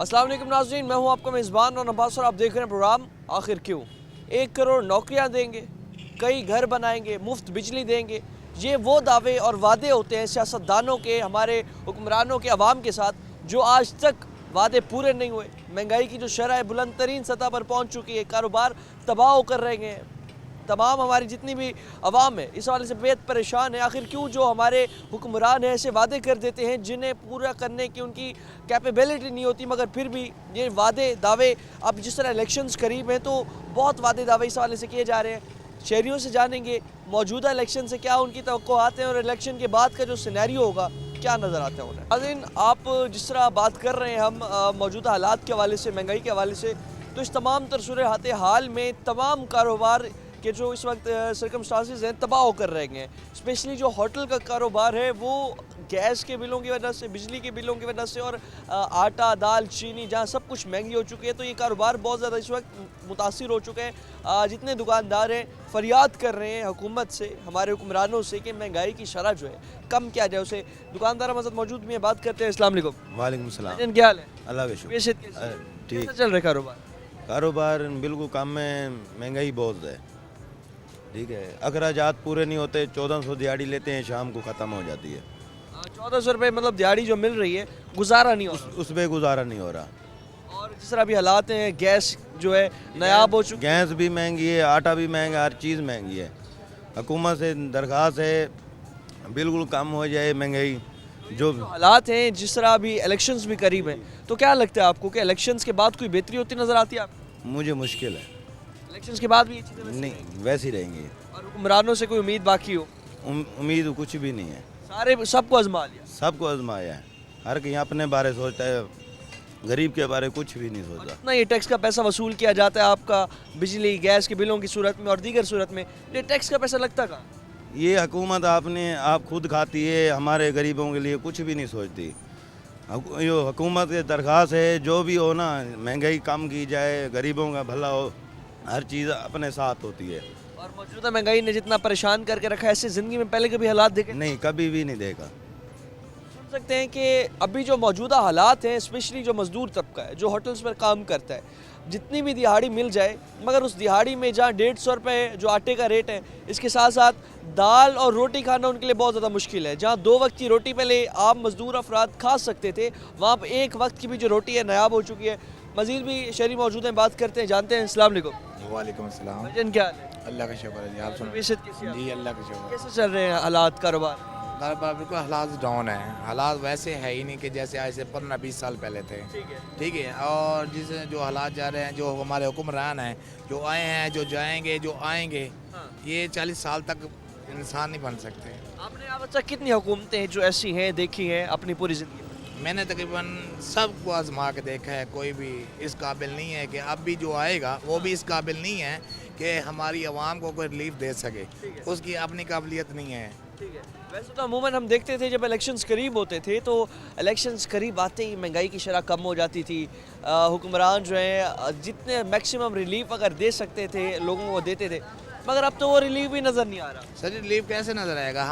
अस्सलाम वालेकुम नाज़रीन, मैं हूं आपका मेज़बान और अब्बास और आप देख रहे हैं प्रोग्राम आखिर क्यों। 1 करोड़ नौकरियां देंगे, कई घर बनाएंगे, मुफ्त बिजली देंगे। ये वो दावे और वादे होते हैं सियासतदानों के, हमारे हुक्मरानों के, अवाम के साथ, जो आज तक वादे पूरे नहीं हुए। महंगाई की जो शरह बुलंद तरीन सतह पर पहुँच चुकी है, कारोबार तबाह होकर रह गए हैं। तमाम हमारी जितनी भी अवाम है इस हवाले से बेहद परेशान है। आखिर क्यों जो हमारे हुक्मरान हैं ऐसे वादे कर देते हैं जिन्हें पूरा करने की उनकी कैपेबिलिटी नहीं होती, मगर फिर भी ये वादे दावे, अब जिस तरह इलेक्शंस करीब हैं तो बहुत वादे दावे इस हवाले से किए जा रहे हैं। शहरियों से जानेंगे मौजूदा इलेक्शन से क्या उनकी तवक्कुआत हैं और इलेक्शन के बाद का जो सिनेरियो होगा क्या नज़र आता है उन्हें। नाज़रीन, आप जिस तरह बात कर रहे हैं हम मौजूदा हालात के हवाले से, महंगाई के हवाले से, तो इस तमाम तरसूर हाल में तमाम कारोबार के जो इस वक्त सर्कमस्टांसेस हैं तबाह होकर रह गए हैं। स्पेशली जो होटल का कारोबार है वो गैस के बिलों की वजह से, बिजली के बिलों की वजह से और आटा दाल चीनी जहाँ सब कुछ महंगी हो चुकी है, तो ये कारोबार बहुत ज़्यादा इस वक्त मुतासिर हो चुके हैं। जितने दुकानदार हैं फरियाद कर रहे हैं हुकूमत से, हमारे हुक्मरानों से कि महंगाई की शरह जो है कम किया जाए उसे। दुकानदार हमारे साथ मौजूद भी हैं, बात करते हैं। अस्सलाम वालेकुम। वालेकुम सलाम। क्या हाल है? अल्लाह का शुक्र। ठीक। कैसा चल रहा है कारोबार? कारोबार बिल्कुल कम में, महंगाई बहुत है। ठीक है, अखराजात पूरे नहीं होते, 1400 दिहाड़ी लेते हैं, शाम को ख़त्म हो जाती है। 1400 रुपये मतलब दिहाड़ी जो मिल रही है गुजारा नहीं हो रहा। उस पर गुजारा नहीं हो रहा। और जिस तरह अभी हालात हैं, गैस जो है नायाब हो चुकी है, गैस भी महंगी है, आटा भी महंगा, हर चीज़ महंगी है। हुकूमत से दरख्वास्त है बिल्कुल कम हो जाए महंगाई। जो हालात हैं, जिस तरह अभी इलेक्शंस भी करीब हैं, तो क्या लगता है आपको कि इलेक्शंस के बाद कोई बेहतरी होती नज़र आती है आपको? मुझे मुश्किल है। इलेक्शंस के बाद भी ये चीज़ें वैसी नहीं, रहेंगी? वैसी रहेंगी। और हुक्मरानों से कोई उम्मीद बाकी हो? उम्मीद कुछ भी नहीं है। सारे सबको आजमा लिया। सबको आजमाया है, हर कहीं अपने बारे सोचता है, गरीब के बारे कुछ भी नहीं सोचता। कितना ये टैक्स का पैसा वसूल किया जाता है आपका बिजली गैस के बिलों की सूरत में और दीगर सूरत में, ये टैक्स का पैसा लगता कहाँ? ये हुकूमत आप खुद खाती है, हमारे गरीबों के लिए कुछ भी नहीं सोचती। ये हुकूमत की दरख्वास्त है जो भी हो ना, महंगाई कम की जाए, गरीबों का भला हो, हर चीज़ अपने साथ होती है। और मौजूदा महंगाई ने जितना परेशान करके रखा है, ऐसे ज़िंदगी में पहले कभी हालात देखे? नहीं, कभी भी नहीं देखा। सुन सकते हैं कि अभी जो मौजूदा हालात हैं, स्पेशली जो मजदूर तबका है जो होटल्स पर काम करता है, जितनी भी दिहाड़ी मिल जाए, मगर उस दिहाड़ी में जहाँ 150 रुपये जो आटे का रेट है, इसके साथ साथ दाल और रोटी खाना उनके लिए बहुत ज़्यादा मुश्किल है। जहाँ 2 वक्त की रोटी पहले आम मजदूर अफराद खा सकते थे, वहाँ पर 1 वक्त की भी जो रोटी है नायाब हो चुकी है। मज़ीद भी शहरी मौजूद हैं, बात करते हैं, जानते हैं। अस्सलाम वालेकुम। वालेकुम अस्सलाम। भाईजान क्या हाल है? अल्लाह का शुक्र है जी, आप सुनो। तबीयत कैसी है? जी अल्लाह का शुक्र। कैसे चल रहे हैं हालात कारोबार? कारोबार बिल्कुल हालात डाउन है। हालात वैसे है ही नहीं कि जैसे आज से 15-20 साल पहले थे। ठीक है, और जिस जो हालात जा रहे हैं, जो हमारे हुक्मरान हैं, जो आए हैं, जो जाएंगे, जो आएंगे, ये 40 साल तक इंसान नहीं बन सकते। आपने अब तक कितनी हुकूमतें जो ऐसी हैं देखी हैं अपनी पूरी ज़िंदगी में? मैंने तकरीबन सबको आजमा के देखा है, कोई भी इस काबिल नहीं है कि अब भी जो आएगा वो भी इस काबिल नहीं है कि हमारी आवाम को कोई रिलीफ दे सके। उसकी अपनी काबिलियत नहीं है। ठीक है, वैसे तो अमूमन हम देखते थे जब इलेक्शंस करीब होते थे तो इलेक्शंस करीब आते ही महंगाई की शरह कम हो जाती थी। हुक्मरान जो हैं जितने मैक्सिमम रिलीफ अगर दे सकते थे लोगों को देते थे, मगर अब तो वो रिलीफ भी नज़र नहीं आ रहा। सर रिलीफ कैसे नज़र आएगा?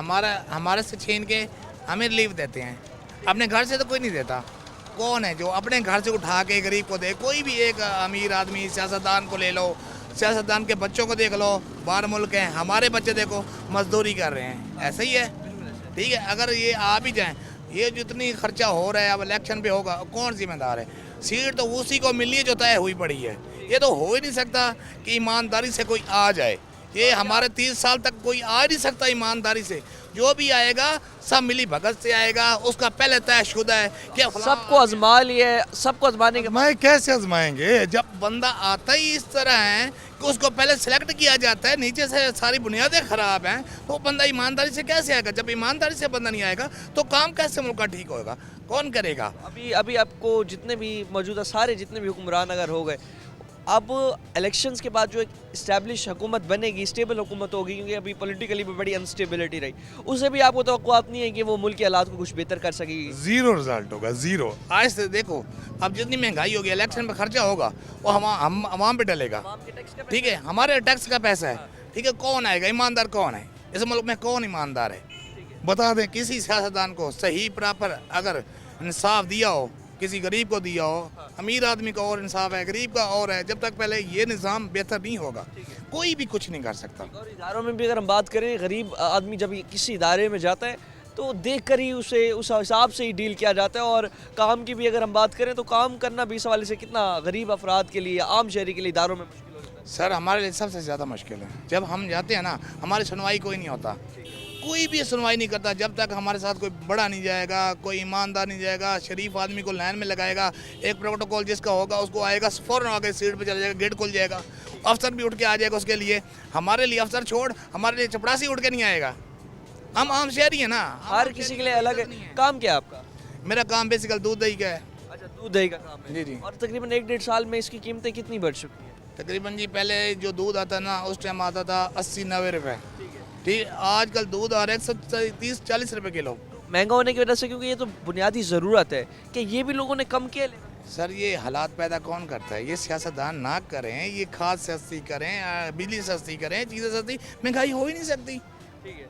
हमारे से छीन के हमें रिलीफ देते हैं, अपने घर से तो कोई नहीं देता। कौन है जो अपने घर से उठा के गरीब को दे? कोई भी एक अमीर आदमी, सियासतदान को ले लो, सियासतदान के बच्चों को देख लो, बाहर मुल्क हैं, हमारे बच्चे देखो मजदूरी कर रहे हैं, ऐसे ही है। ठीक है, अगर ये आ भी जाएं, ये जितनी खर्चा हो रहा है अब इलेक्शन पे होगा, कौन जिम्मेदार है? सीट तो उसी को मिली है जो तय हुई पड़ी है। ये तो हो ही नहीं सकता कि ईमानदारी से कोई आ जाए। ये हमारे 30 साल तक कोई आ नहीं सकता ईमानदारी से। जो भी आएगा सब मिली भगत से आएगा, उसका पहले तयशुदा है कि सबको आजमा लिए, सबको आजमाने के मैं कैसे आजमाएंगे? जब बंदा आता ही इस तरह है कि उसको पहले सेलेक्ट किया जाता है, नीचे से सारी बुनियादें खराब हैं, तो बंदा ईमानदारी से कैसे आएगा? जब ईमानदारी से बंदा नहीं आएगा तो काम कैसे मुल्क का ठीक होगा? कौन करेगा? अभी आपको जितने भी मौजूदा सारे जितने भी हुक्मरान अगर हो गए, अब इलेक्शंस के बाद जो एक इस्टेब्लिश हुकूमत बनेगी, स्टेबल हुकूमत होगी, क्योंकि अभी पॉलिटिकली भी बड़ी अनस्टेबिलिटी रही, उससे भी आपको तवक्कुआत नहीं है कि वो मुल्क के हालात को कुछ बेहतर कर सकेगी? जीरो रिजल्ट होगा, जीरो। आज से देखो, अब जितनी महंगाई होगी, इलेक्शन में खर्चा होगा, वो हम आवाम पे डलेगा। ठीक है, हमारे टैक्स का पैसा है। ठीक है, कौन आएगा? ईमानदार कौन है इस मुल्क में? कौन ईमानदार है? बता दें किसी सियासतदान को सही प्रॉपर अगर इंसाफ दिया हो किसी गरीब को दिया हो, अमीर आदमी का और इंसाफ है, गरीब का और है। जब तक पहले ये निज़ाम बेहतर नहीं होगा कोई भी कुछ नहीं कर सकता। और इदारों में भी अगर हम बात करें, गरीब आदमी जब किसी इदारे में जाता है तो देख कर ही उसे उस हिसाब से ही डील किया जाता है। और काम की भी अगर हम बात करें तो काम करना भी इस हवाले से कितना गरीब अफराद के लिए, आम शहरी के लिए इदारों में मुश्किल हो जाता है। सर हमारे लिए सबसे ज़्यादा मुश्किल है जब हम जाते हैं ना, हमारी सुनवाई कोई नहीं होता, कोई भी सुनवाई नहीं करता जब तक हमारे साथ कोई बड़ा नहीं जाएगा, कोई ईमानदार नहीं जाएगा, शरीफ आदमी को लाइन में लगाएगा। एक प्रोटोकॉल जिसका होगा उसको आएगा, फ़ौरन आगे सीट पे चला जाएगा, गेट खुल जाएगा, अफसर भी उठ के आ जाएगा उसके लिए। हमारे लिए अफसर छोड़, हमारे लिए चपरासी उठ के नहीं आएगा। हम आम शहरी है ना, हर किसी के लिए अलग है। काम क्या है आपका? मेरा काम बेसिकल दूध दही का है। अच्छा, दूध दही का काम है। जी जी। और तकरीबन 1-1.5 साल में इसकी कीमतें कितनी बढ़ चुकी हैं? तकरीबन जी पहले जो दूध आता ना उस टाइम आता था 80-90 रुपये, ठीक। आजकल दूध आ रहा है 130-40 रुपये किलो। महंगा होने की वजह से, क्योंकि ये तो बुनियादी ज़रूरत है कि ये भी लोगों ने कम किया लेना। सर ये हालात पैदा कौन करता है? ये सियासतदान ना करें, ये खाद सस्ती करें, बिजली सस्ती करें, चीज़ें सस्ती, महंगाई हो ही नहीं सकती। ठीक है।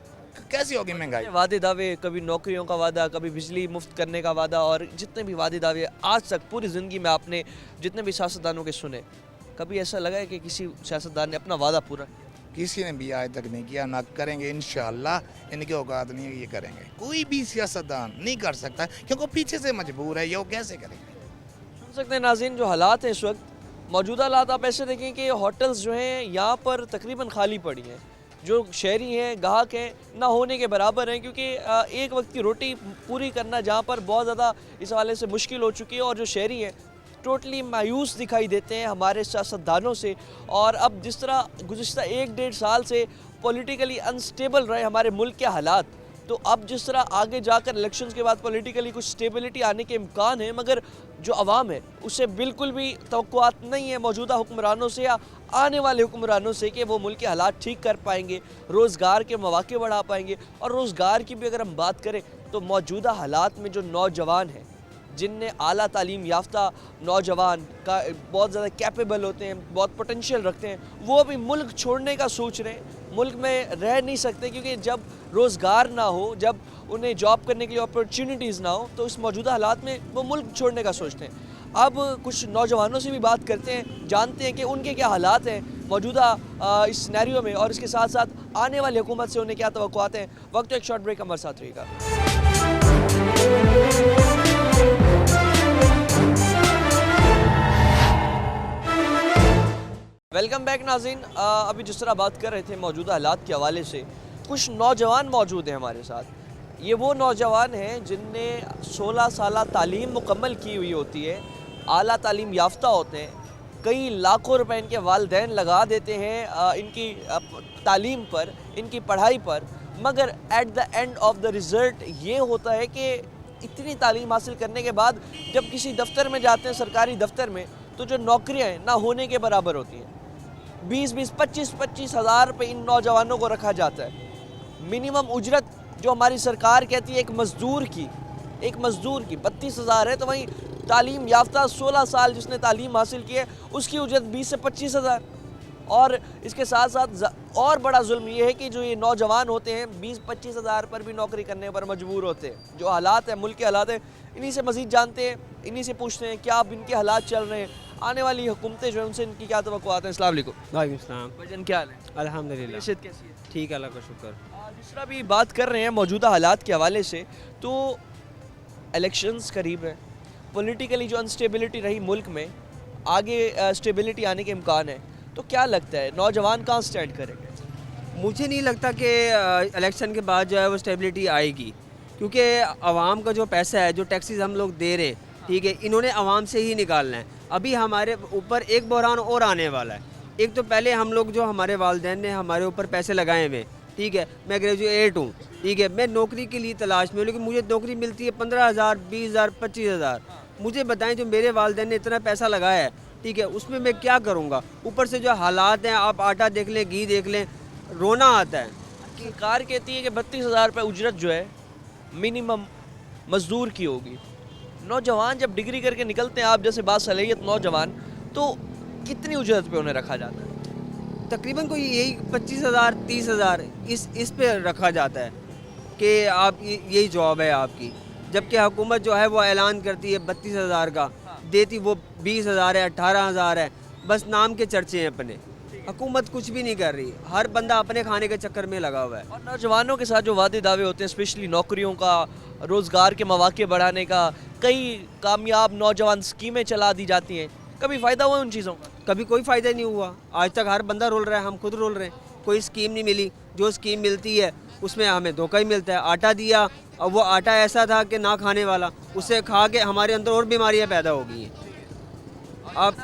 कैसी होगी महंगाई? वादे दावे, कभी नौकरियों का वादा, कभी बिजली मुफ्त करने का वादा, और जितने भी वादे दावे आज तक पूरी ज़िंदगी में आपने जितने भी सियासतदानों के सुने, कभी ऐसा लगा है कि किसी सियासतदान ने अपना वादा पूरा किया? किसी ने भी आज तक नहीं किया, ना करेंगे इंशाअल्लाह। इनकी औकात नहीं है, ये करेंगे। कोई भी सियासतदान नहीं कर सकता क्योंकि पीछे से मजबूर है, ये वो कैसे करेंगे? सुन सकते हैं नाज़रीन, जो हालात हैं इस वक्त, मौजूदा हालात आप ऐसे देखें कि होटल्स जो हैं यहाँ पर तकरीबन खाली पड़ी हैं। जो शहरी हैं, गाहक हैं, ना होने के बराबर हैं, क्योंकि एक वक्त की रोटी पूरी करना जहाँ पर बहुत ज़्यादा इस हवाले से मुश्किल हो चुकी है। और जो शहरी हैं टोटली मायूस दिखाई देते हैं हमारे सियासतदानों से। और अब जिस तरह गुज़िश्ता 1-1.5 साल से पॉलिटिकली अनस्टेबल रहे हमारे मुल्क के हालात, तो अब जिस तरह आगे जाकर इलेक्शंस के बाद पॉलिटिकली कुछ स्टेबिलिटी आने के इम्कान है, मगर जो अवाम है उसे बिल्कुल भी तवक्कुआत नहीं है मौजूदा हुक्मरानों से या आने वाले हुक्मरानों से कि वो मुल्क के हालात ठीक कर पाएंगे, रोज़गार के मौके बढ़ा पाएंगे। और रोज़गार की भी अगर हम बात करें तो मौजूदा हालात में जो नौजवान हैं, जिनने आला तालीम याफ्ता नौजवान का बहुत ज़्यादा कैपेबल होते हैं, बहुत पोटेंशियल रखते हैं, वो भी मुल्क छोड़ने का सोच रहे हैं, मुल्क में रह नहीं सकते, क्योंकि जब रोज़गार ना हो, जब उन्हें जॉब करने के लिए अपॉर्चुनिटीज़ ना हो, तो इस मौजूदा हालात में वो मुल्क छोड़ने का सोचते हैं। अब कुछ नौजवानों से भी बात करते हैं, जानते हैं कि उनके क्या हालात हैं मौजूदा इस सिनेरियो में, और इसके साथ साथ आने वाली हुकूमत से उन्हें क्या तवक्कुआत हैं। वक्त एक शॉर्ट ब्रेक, हमारे साथ रहिएगा। वेलकम बैक नाज़रीन। अभी जिस तरह बात कर रहे थे मौजूदा हालात के हवाले से, कुछ नौजवान मौजूद हैं हमारे साथ। ये वो नौजवान हैं जिनने 16 साल तालीम मुकम्मल की हुई होती है, आला तालीम याफ्ता होते हैं, कई लाखों रुपए इनके वालिदैन लगा देते हैं इनकी तालीम पर, इनकी पढ़ाई पर, मगर at the end of the result ये होता है कि इतनी तालीम हासिल करने के बाद जब किसी दफ्तर में जाते हैं, सरकारी दफ्तर में, तो जो नौकरियाँ हैं ना होने के बराबर होती हैं। 20-20, 25-25 हज़ार रुपये इन नौजवानों को रखा जाता है। मिनिमम उजरत जो हमारी सरकार कहती है एक मज़दूर की 32,000 है, तो वहीं तालीम याफ्ता 16 साल जिसने तालीम हासिल की है उसकी उजरत 20 से 25 हज़ार। और इसके साथ साथ और बड़ा जुल्म ये है कि जो ये नौजवान होते हैं 20-25 हज़ार पर भी नौकरी करने पर मजबूर होते हैं। जो हालात हैं, मुल्क के हालात हैं, इन्हीं से मज़ीद जानते हैं, इन्हीं से पूछते हैं क्या अब इनके हालात चल रहे हैं, आने वाली हुकूमतें जो है उनसे इनकी क्या तवक्कुआत हैं। अस्सलाम वालेकुम। वालेकुम सलाम। वजन क्या हाल है? अल्हम्दुलिल्लाह हैसियत कैसी है? ठीक है, अल्लाह का शुक्र। जिस तरह भी बात कर रहे हैं मौजूदा हालात के हवाले से, तो इलेक्शंस करीब हैं, पॉलिटिकली जो अनस्टेबिलिटी रही मुल्क में, आगे स्टेबिलिटी आने के इम्कान है, तो क्या लगता है नौजवान कहाँ स्टैंड करेंगे? मुझे नहीं लगता कि इलेक्शन के बाद जो है वो स्टेबिलिटी आएगी, क्योंकि आवाम का जो पैसा है, जो टैक्सेस हम लोग दे रहे, ठीक है, इन्होंने आवाम से ही निकालना है। अभी हमारे ऊपर एक बहरान और आने वाला है। एक तो पहले हम लोग जो हमारे वालिदैन ने हमारे ऊपर पैसे लगाए हुए, ठीक है, मैं ग्रेजुएट हूँ, ठीक है, मैं नौकरी के लिए तलाश में हूँ, लेकिन मुझे नौकरी मिलती है 15,000, 20,000, 25,000। मुझे बताएं जो मेरे वालिदैन ने इतना पैसा लगाया है, ठीक है, उसमें मैं क्या करूँगा? ऊपर से जो हालात हैं, आप आटा देख लें, घी देख लें, रोना आता है। सरकार कहती है कि 32,000 रुपये उजरत जो है मिनिमम मज़दूर की होगी। नौजवान जब डिग्री करके निकलते हैं, आप जैसे बासलीयत नौजवान, तो कितनी उजरत पे उन्हें रखा जाता है? तकरीबन कोई यही 25,000, 30,000 इस पे रखा जाता है कि आप यही जॉब है आपकी। जबकि हुकूमत जो है वो ऐलान करती है 32,000 का, देती वो 20,000 है, 18,000 है, बस नाम के चर्चे हैं अपने। हुकूमत कुछ भी नहीं कर रही, हर बंदा अपने खाने के चक्कर में लगा हुआ है। और नौजवानों के साथ जो वादे दावे होते हैं, स्पेशली नौकरियों का, रोज़गार के मौके बढ़ाने का, कई कामयाब नौजवान स्कीमें चला दी जाती हैं, कभी फ़ायदा हुआ उन चीज़ों का? कभी कोई फ़ायदा नहीं हुआ आज तक। हर बंदा रोल रहा है, हम खुद रोल रहे हैं, कोई स्कीम नहीं मिली। जो स्कीम मिलती है उसमें हमें धोखा ही मिलता है। आटा दिया और वो आटा ऐसा था कि ना खाने वाला, उसे खा के हमारे अंदर और बीमारियां पैदा हो गई हैं। अब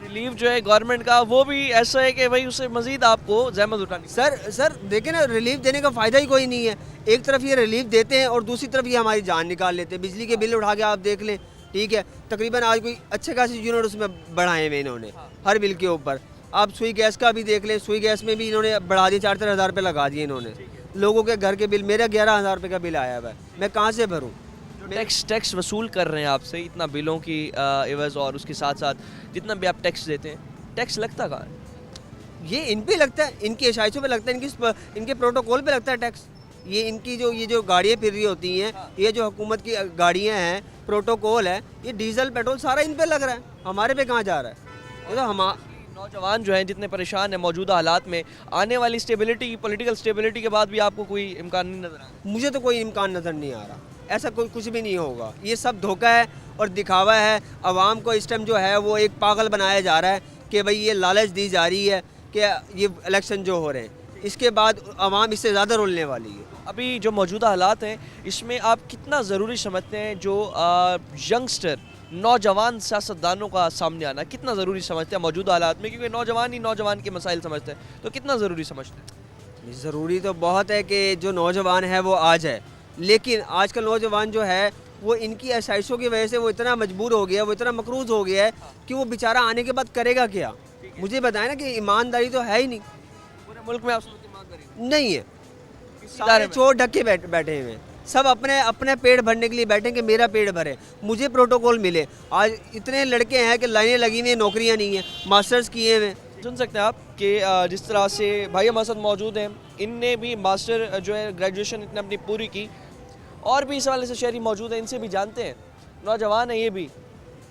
रिलीफ जो है गवर्नमेंट का वो भी ऐसा है कि भाई उसे मजीद आपको जहमत उठानी। सर देखिए ना, रिलीफ देने का फ़ायदा ही कोई नहीं है। एक तरफ ये रिलीफ देते हैं और दूसरी तरफ ये हमारी जान निकाल लेते हैं। बिजली के बिल उठा के आप देख लें, ठीक है, तकरीबन आज कोई अच्छे खासी यूनिट उसमें बढ़ाए हुए इन्होंने हर बिल के ऊपर। आप सुई गैस का भी देख लें, सुई गैस में भी इन्होंने बढ़ा दिए, 4-4 हज़ार रुपये लगा दिए इन्होंने। लोगों के घर के बिल, मेरा 11,000 रुपये का बिल आया हुआ है, मैं कहाँ से भरूँ? टैक्स वसूल कर रहे हैं आपसे इतना बिलों की एवज़, और उसके साथ साथ जितना भी आप टैक्स देते हैं, टैक्स लगता कहाँ है? ये इन पे लगता है, इनकी आशाइशों पे लगता है, इनके प्रोटोकॉल पे लगता है टैक्स। ये इनकी जो गाड़ियाँ फिर रही होती हैं, ये जो हुकूमत की गाड़ियाँ हैं, प्रोटोकॉल है, ये डीजल पेट्रोल सारा इन पे लग रहा है, हमारे पे कहाँ जा रहा है? ये तो हम नौजवान जो हैं जितने परेशान हैं मौजूदा हालात में, आने वाली स्टेबिलिटी, पॉलिटिकल स्टेबिलिटी के बाद भी आपको कोई इम्कान नहीं नजर आ रहा? मुझे तो कोई इम्कान नज़र नहीं आ रहा। ऐसा कोई कुछ भी नहीं होगा, ये सब धोखा है और दिखावा है। आवाम को इस टाइम जो है वो एक पागल बनाया जा रहा है कि भाई ये लालच दी जा रही है कि ये इलेक्शन जो हो रहे हैं, इसके बाद आवाम इससे ज़्यादा रोलने वाली है। अभी जो मौजूदा हालात हैं इसमें आप कितना ज़रूरी समझते हैं जो यंगस्टर नौजवान सियासतदानों का सामने आना, कितना ज़रूरी समझते हैं मौजूदा हालात में? क्योंकि नौजवान ही नौजवान के मसाइल समझते हैं, तो कितना ज़रूरी समझते हैं? ज़रूरी तो बहुत है कि जो नौजवान है वो आ जाए, लेकिन आजकल नौजवान जो है वो इनकी आशाइशों की वजह से वो इतना मजबूर हो गया, वो इतना मकरूज हो गया है कि वो बेचारा आने के बाद करेगा क्या? मुझे बताएं ना कि ईमानदारी तो है ही नहीं पूरे मुल्क में आप सोचते हैं ईमानदारी नहीं है। इदारे सारे में? चोर ढके बैठे हुए हैं, सब अपने अपने पेट भरने के लिए बैठे कि मेरा पेट भरे, मुझे प्रोटोकॉल मिले। आज इतने लड़के हैं कि लाइनें लगी हुई हैं, नौकरियां नहीं हैं, मास्टर्स किए हुए। सुन सकते हैं आप कि जिस तरह से भाई हमारे साथ मौजूद हैं, इनने भी मास्टर जो है ग्रेजुएशन इतने अपनी पूरी की, और भी इस वाले से शहरी मौजूद हैं, इनसे भी जानते हैं, नौजवान हैं ये भी,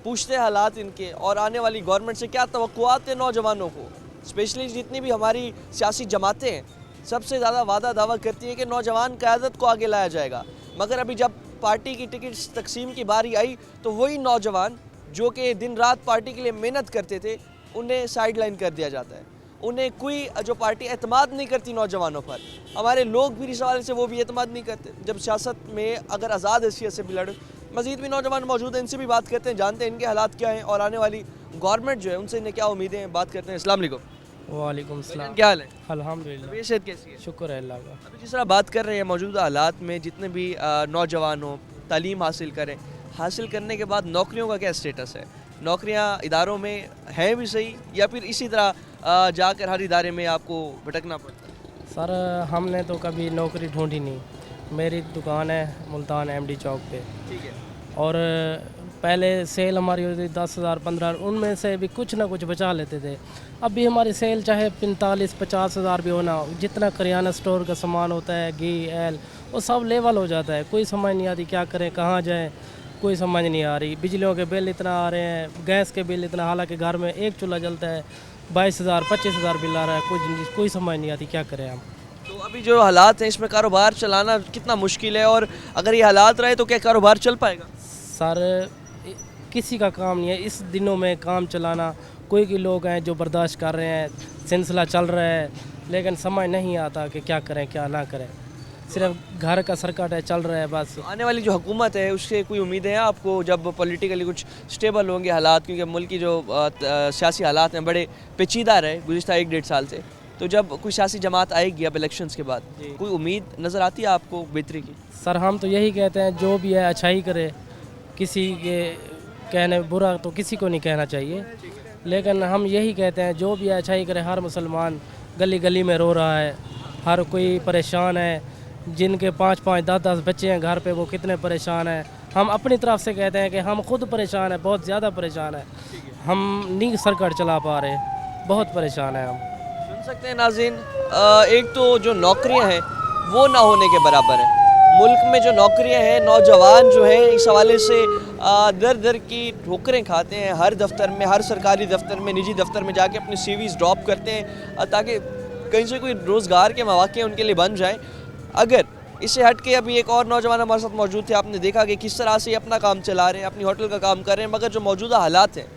पूछते हैं हालात इनके और आने वाली गवर्नमेंट से क्या तवक्कुआत है नौजवानों को। स्पेशली जितनी भी हमारी सियासी जमातें हैं सबसे ज़्यादा वादा दावा करती हैं कि नौजवान क़यादत को आगे लाया जाएगा, मगर अभी जब पार्टी की टिकट तकसीम की बारी आई तो वही नौजवान जो कि दिन रात पार्टी के लिए मेहनत करते थे उन्हें साइड लाइन कर दिया जाता है। उन्हें कोई जो पार्टी एतमाद नहीं करती नौजवानों पर, हमारे लोग भी इस हवाले से वो भी एतमाद नहीं करते। जब सियासत में अगर आज़ाद हैसियत से भी लड़े, मज़ीद भी नौजवान मौजूद हैं, इनसे भी बात करते हैं, जानते हैं इनके हालात क्या हैं और आने वाली गवर्नमेंट जो है उनसे इन्हें क्या उम्मीदें हैं, बात करते हैं। अस्सलाम वालेकुम। वालेकुम सलाम। क्या हाल है? अल्हम्दुलिल्लाह, तबीयत सेहत कैसी है? शुक्र है अल्लाह का। अभी जिस तरह बात कर रहे हैं मौजूदा हालात में जितने भी नौजवान हो तालीम हासिल करें, हासिल करने के बाद नौकरियों का क्या स्टेटस है? नौकरियां इदारों में हैं भी सही या फिर इसी तरह जाकर हर इदारे में आपको भटकना पड़ता है? सर हमने तो कभी नौकरी ढूंढी नहीं। मेरी दुकान है मुल्तान एमडी चौक पे, ठीक है। और पहले सेल हमारी होती 10,000 15,000, उनमें से भी कुछ ना कुछ बचा लेते थे। अब भी हमारी सेल चाहे 45-50 हज़ार भी होना, जितना करियाना स्टोर का सामान होता है, घी एल, वो सब लेवल हो जाता है। कोई समझ नहीं आती क्या करें, कहाँ जाएं, कोई समझ नहीं आ रही। बिजलियों के बिल इतना आ रहे हैं, गैस के बिल इतना, हालांकि घर में एक चूल्हा जलता है, 22,000 25,000 बिल आ रहा है। कोई समझ नहीं आती क्या करें हम। तो अभी जो हालात हैं इसमें कारोबार चलाना कितना मुश्किल है, और अगर ये हालात रहे तो क्या कारोबार चल पाएगा? सर किसी का काम नहीं है इस दिनों में काम चलाना। कोई के लोग हैं जो बर्दाश्त कर रहे हैं, सिलसिला चल रहा है, लेकिन समझ नहीं आता कि क्या करें क्या ना करें। सिर्फ घर का सर्कट है, चल रहा है बस। आने वाली जो हुकूमत है उससे कोई उम्मीदें हैं आपको जब पॉलिटिकली कुछ स्टेबल होंगे हालात? क्योंकि मुल्क की जो सियासी हालात हैं बड़े पेचीदा रहे गुज़िश्ता 1-1.5 साल से, तो जब कोई सियासी जमात आएगी अब इलेक्शंस के बाद, कोई उम्मीद नज़र आती है आपको बेहतरी की? सर हम तो यही कहते हैं जो भी है अच्छाई करे, किसी के कहने बुरा तो किसी को नहीं कहना चाहिए, लेकिन हम यही कहते हैं जो भी है अच्छाई करे। हर मुसलमान गली गली में रो रहा है, हर कोई परेशान है, जिनके 5-5 10-10 बच्चे हैं घर पे वो कितने परेशान हैं। हम अपनी तरफ से कहते हैं कि हम खुद परेशान हैं, बहुत ज़्यादा परेशान हैं, हम नहीं सरकट चला पा रहे, बहुत परेशान हैं हम। सुन सकते हैं नाज़रीन, एक तो जो नौकरियां हैं वो ना होने के बराबर है। मुल्क में जो नौकरियां हैं, नौजवान जो हैं इस हवाले से दर दर की ठोकरें खाते हैं। हर दफ्तर में, हर सरकारी दफ्तर में, निजी दफ्तर में जाके अपनी सीवीज़ ड्रॉप करते हैं ताकि कहीं से कोई रोज़गार के मौके उनके लिए बन जाएं। अगर इससे हट के अभी एक और नौजवान हमारे साथ मौजूद थे, आपने देखा कि किस तरह से ये अपना काम चला रहे हैं, अपनी होटल का काम कर रहे हैं, मगर जो मौजूदा हालात हैं,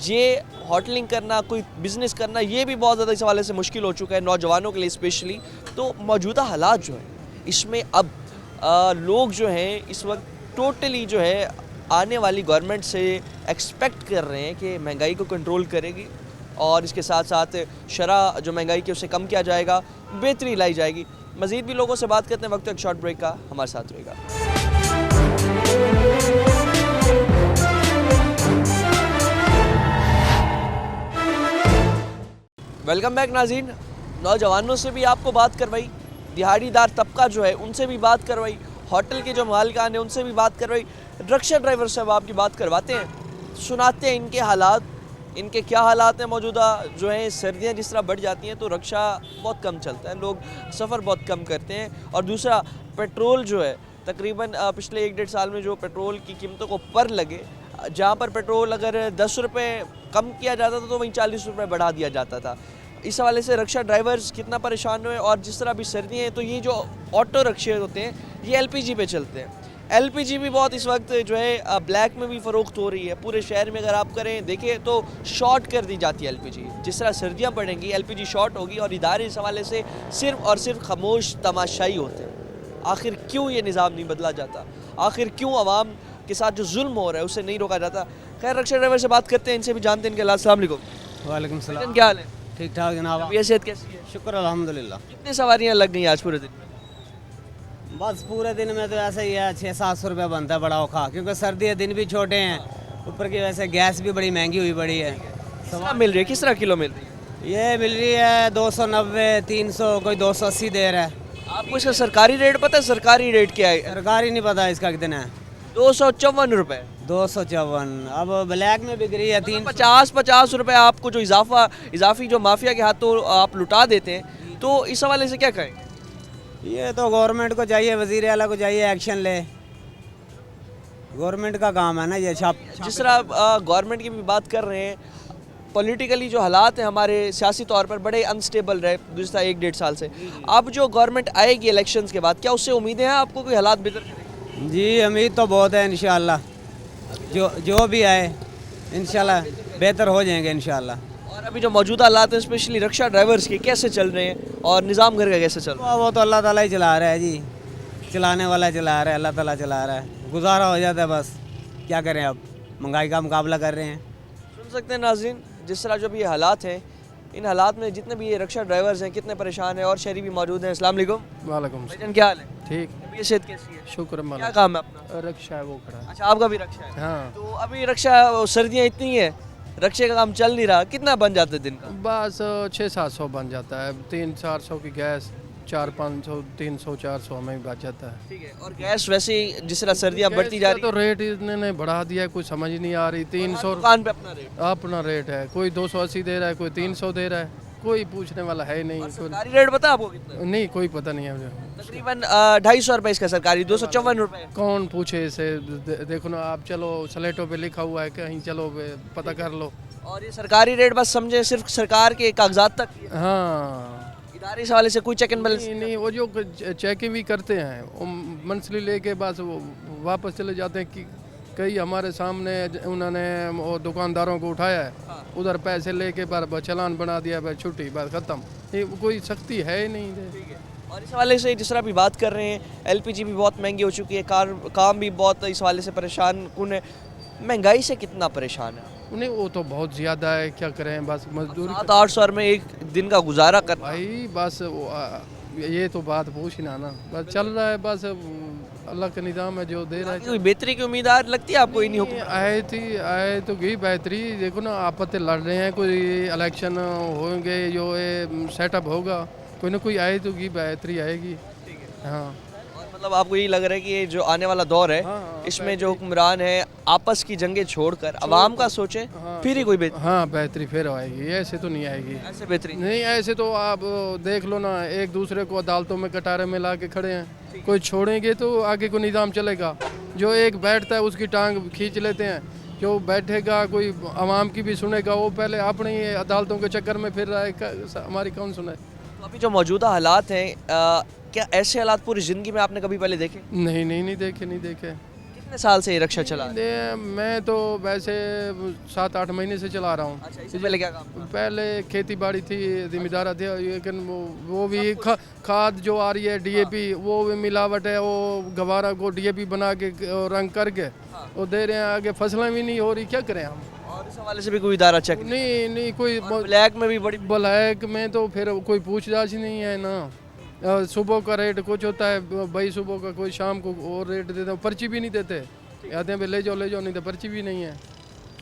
ये होटलिंग करना, कोई बिज़नेस करना, ये भी बहुत ज़्यादा इस हवाले से मुश्किल हो चुका है नौजवानों के लिए स्पेशली। तो मौजूदा हालात जो हैं इसमें अब लोग जो हैं इस वक्त टोटली जो है आने वाली गवर्नमेंट से एक्सपेक्ट कर रहे हैं कि महंगाई को कंट्रोल करेगी और इसके साथ साथ शरह जो महंगाई की उसे कम किया जाएगा, बेहतरी लाई जाएगी। मज़ीद भी लोगों से बात करते हैं, वक्त एक शॉर्ट ब्रेक का, हमारे साथ रहेगा। वेलकम बैक नाज़रीन। नौजवानों से भी आपको बात करवाई, दिहाड़ीदार तबका जो है उनसे भी बात करवाई, होटल के जो मालिकान हैं उनसे भी बात करवाई, रिक्शा ड्राइवर से अब आपकी बात करवाते हैं, सुनाते हैं इनके हालात, इनके क्या हालात हैं मौजूदा जो है। सर्दियाँ जिस तरह बढ़ जाती हैं तो रिक्शा बहुत कम चलता है, लोग सफ़र बहुत कम करते हैं। और दूसरा पेट्रोल जो है तकरीबन पिछले 1-1.5 साल में जो पेट्रोल की कीमतों को पर लगे, जहाँ पर पेट्रोल अगर 10 रुपये कम किया जाता था तो वहीं 40 रुपये बढ़ा दिया जाता था। इस हवाले से रिक्शा ड्राइवर्स कितना परेशान हुए। और जिस तरह अभी सर्दियाँ हैं तो ये जो ऑटो रिक्शे होते हैं ये LPG पे चलते हैं। LPG भी बहुत इस वक्त जो है ब्लैक में भी फ़रोख्त हो रही है। पूरे शहर में अगर आप करें देखें तो शॉर्ट कर दी जाती है LPG। जिस तरह सर्दियाँ पड़ेंगी LPG शॉर्ट होगी और इदारे इस हवाले से सिर्फ़ और सिर्फ खामोश तमाशाई होते हैं। आखिर क्यों ये निज़ाम नहीं बदला जाता, आखिर क्यों आवाम के साथ जो जुल्म हो रहा है उसे नहीं रोका जाता। खैर रिक्शा ड्राइवर से बात करते हैं, इनसे भी जानते हैं इनके। अस्सलाम वालेकुम। वालेकुम सलाम। क्या हाल है? ठीक ठाक जनाब। तबीयत सेहत कैसी है? शुक्र अल्हम्दुलिल्लाह। कितनी सवारियाँ लग गई आज पूरे दिन में? बस पूरे दिन में तो ऐसा ही है, 600-700 रुपये बनता है बड़ा औखा, क्योंकि सर्दी है, दिन भी छोटे हैं, ऊपर की वजह से गैस भी बड़ी महंगी हुई पड़ी है। किस तरह मिल रही है, किस तरह किलो मिल रही है? ये मिल रही है 290, 300, कोई 280 दे रहा है। आपको इसका सरकारी रेट पता है? सरकारी रेट क्या है? सरकारी नहीं पता इसका कितना है। 254 रुपये। 254। अब ब्लैक में बिक रही है 50 रुपये आपको जो इजाफी जो माफिया के हाथों आप लुटा देते हैं, तो इस हवाले से क्या कहें? ये तो गवर्नमेंट को चाहिए, वजीर आला को चाहिए एक्शन ले। गवर्नमेंट का काम है ना ये छाप। जिस तरह गवर्नमेंट की भी बात कर रहे हैं, पॉलिटिकली जो हालात हैं हमारे सियासी तौर पर बड़े अनस्टेबल रहे गुज़िश्ता 1-1.5 साल से। अब जो गवर्नमेंट आएगी इलेक्शंस के बाद, क्या उससे उम्मीदें हैं आपको कोई हालात बेहतर करेगी? जी उम्मीद तो बहुत है, इंशाल्लाह जो भी आए इंशाल्लाह बेहतर हो जाएंगे इंशाल्लाह। और अभी जो मौजूदा हालात हैं स्पेशली रिक्शा ड्राइवर्स के कैसे चल रहे हैं और निज़ाम घर का कैसे चल रहा है? वो तो अल्लाह ताला ही चला रहा है जी, चलाने वाला चला रहा है, अल्लाह ताला चला रहा है, गुजारा हो जाता है बस। क्या करें, अब महंगाई का मुकाबला कर रहे हैं। सुन सकते हैं नाज़रीन, जिस तरह जो भी ये हालात हैं, इन हालात में जितने भी ये रिक्शा ड्राइवर्स हैं कितने परेशान हैं। और शहरी भी मौजूद हैं। अस्सलाम वालेकुम। वालेकुम भाईजान क्या हाल है? ठीक, तबीयत सेहत कैसी है? शुक्र क्या काम है अपना? रिक्शा है वो खड़ा है। अच्छा, आपका भी रिक्शा है? हाँ, तो अभी रिक्शा, सर्दियाँ इतनी है, रिक्शे का काम चल नहीं रहा, कितना बन जाता है दिन का? बस 600-700 बन जाता है, 300-400 की गैस, 400-500, 300-400 हमें भी बच जाता है। ठीक है। और गैस वैसे ही जिस तरह सर्दियाँ बढ़ती जा गैस रही का तो रेट इन्होंने बढ़ा दिया है, कुछ समझ नहीं आ रही। 300 दुकान पे अपना रेट, अपना रेट है, कोई 280 दे रहा है, कोई 300 दे रहा है, कोई पूछने वाला है नहीं। सरकारी रेट पता है आपको कितना? नहीं, कोई पता नहीं है मुझे। तकरीबन 250 रुपये इसका सरकारी, 254 रुपये। कौन पूछे इसे? देखो ना आप, चलो स्लेटों पे लिखा हुआ है, कहीं चलो पता कर लो। और ये सरकारी रेट बस समझे सिर्फ सरकार के कागजात तक ही है। हाँ, इदारे इस हवाले से कोई चेक एंड बैलेंस नहीं, वो जो चेकिंग भी करते हैं वो मंथली लेके बस वो वापस चले जाते हैं। कि कई हमारे सामने उन्होंने वो दुकानदारों को उठाया है, उधर पैसे लेके बस चालान बना दिया, बस छुट्टी, बस ख़त्म। ये कोई सख्ती है ही नहीं। और इस हवाले से जिस तरह भी बात कर रहे हैं, LPG भी बहुत महंगी हो चुकी है, काम भी बहुत इस हवाले से परेशान कुन है। महंगाई से कितना परेशान है? नहीं, वो तो बहुत ज़्यादा है, क्या करें, बस मजदूरी 700-800 में एक दिन का गुजारा कर। भाई बस ये तो बात पूछ ना, बस चल रहा है, बस अल्लाह का निज़ाम है जो दे रहा है। कोई बेहतरी की उम्मीद लगती है आपको? इन्हीं हुकूमत आए तो गई बेहतरी। देखो ना, आपत्ति लड़ रहे हैं, कोई इलेक्शन होंगे, जो ये सेटअप होगा, कोई ना कोई आए तो गई बेहतरी आएगी। हाँ, और मतलब आपको यही लग रहा है कि ये जो आने वाला दौर है इसमें जो हुक्मरान है आपस की जंगें छोड़कर आवाम का सोचे फिर ही कोई बेहतर हाँ बेहतरी फिर आएगी, ऐसे तो नहीं आएगी। ऐसे बेहतरी नहीं ऐसे तो आप देख लो ना, एक दूसरे को अदालतों में कटारे में ला के खड़े हैं, कोई छोड़ेंगे तो आगे को निज़ाम चलेगा। जो एक बैठता है उसकी टांग खींच लेते हैं, जो बैठेगा कोई आवाम की भी सुनेगा, वो पहले अपनी अदालतों के चक्कर में फिर रहा है, हमारी कौन सुने। तो अभी जो मौजूदा हालात हैं क्या ऐसे हालात पूरी ज़िंदगी में आपने कभी पहले देखे? नहीं देखे। कितने साल से ये रिक्शा चला रहे हैं? मैं तो वैसे 7-8 महीने से चला रहा हूँ। अच्छा, इससे पहले क्या काम था? पहले खेती बाड़ी थी, जिम्मेदार थे, लेकिन वो भी खाद जो आ रही है डीएपी, वो भी मिलावट है, वो गवारा को डीएपी बना के रंग करके वो दे रहे हैं, आगे फसलें भी नहीं हो रही, क्या करें हम। और इस हवाले से भी कोई इदारा चेक नहीं कोई ब्लैक में भी बड़ी ब्लैक में तो फिर कोई पूछताछ ही नहीं है ना। सुबह का रेट कुछ होता है भाई, सुबह का कोई शाम को और रेट देता है, पर्ची भी नहीं देते, कहते हैं ले जाओ नहीं तो पर्ची भी नहीं है,